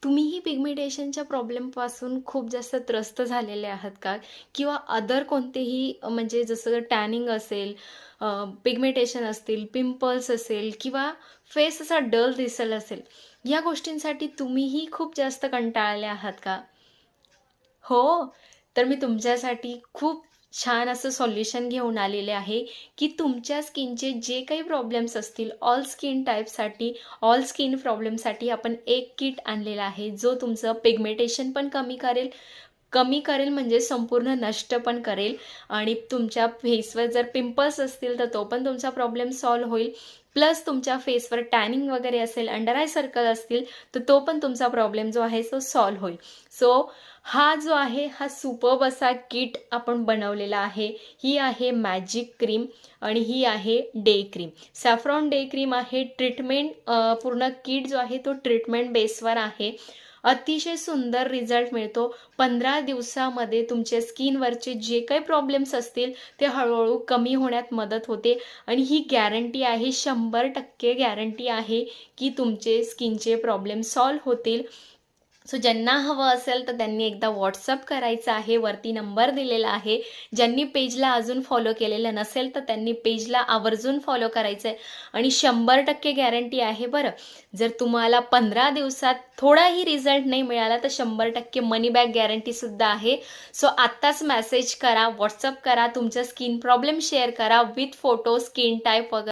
तुम्हीही पिगमेंटेशनच्या प्रॉब्लेमपासून खूप जास्त त्रस्त झालेले आहात का? किंवा अदर कोणतेही म्हणजे जसं टॅनिंग असेल, पिगमेंटेशन असतील, पिंपल्स असेल किंवा फेस असा डल दिसेल असेल, या गोष्टींसाठी तुम्हीही खूप जास्त कंटाळले आहात का? हो, तर मी तुमच्यासाठी खूप छान असं सोल्युशन घेऊन आलेले आहे, की तुमच्या स्किनचे जे काही प्रॉब्लेम्स असतील, ऑल स्किन टाइपसाठी, ऑल स्किन प्रॉब्लेमसाठी आपण एक किट आणलेला आहे, जो तुमचं पिगमेंटेशन पण कमी करेल म्हणजे संपूर्ण नष्ट पण करेल आणि तुमच्या फेसवर जर पिंपल्स असतील, तर तो पण तुमचा प्रॉब्लेम सॉल्व्ह होईल. प्लस तुमच्या फेसवर टॅनिंग वगैरे असेल, अंडर आय सर्कल असतील, तर तो पण तुमचा प्रॉब्लेम जो आहे तो सॉल्व्ह होईल. सो हा जो आहे हा सुपर्ब असा किट आपण बनवलेला आहे. ही आहे मॅजिक क्रीम आणि ही आहे day cream. Saffron day cream आहे. ट्रीटमेंट पूर्ण किट जो आहे तो ट्रीटमेंट बेसवर आहे. अतिशय सुंदर रिझल्ट मिळतो. 15 दिवसामध्ये तुमच्या स्किनवरचे जे काही प्रॉब्लेम्स असतील ते हळूहळू कमी होण्यात मदत होते आणि ही गॅरंटी आहे, 100% गॅरंटी आहे की तुमचे स्किनचे प्रॉब्लेम सॉल्व्ह होतील. सो ज्यांना हवं असेल तर त्यांनी एकदा व्हॉट्सअप करायचं आहे, वरती नंबर दिलेला आहे. ज्यांनी पेजला अजून फॉलो केलेलं नसेल तर त्यांनी पेजला आवर्जून फॉलो करायचं आहे आणि 100% गॅरंटी आहे बरं. जर तुम्हाला 15 दिवसात थोडाही रिझल्ट नाही मिळाला तर 100% मनी बॅक गॅरंटीसुद्धा आहे. सो आत्ताच मेसेज करा, व्हॉट्सअप करा, तुमचा स्किन प्रॉब्लेम शेअर करा विथ फोटो, स्किन टाईप वगैरे.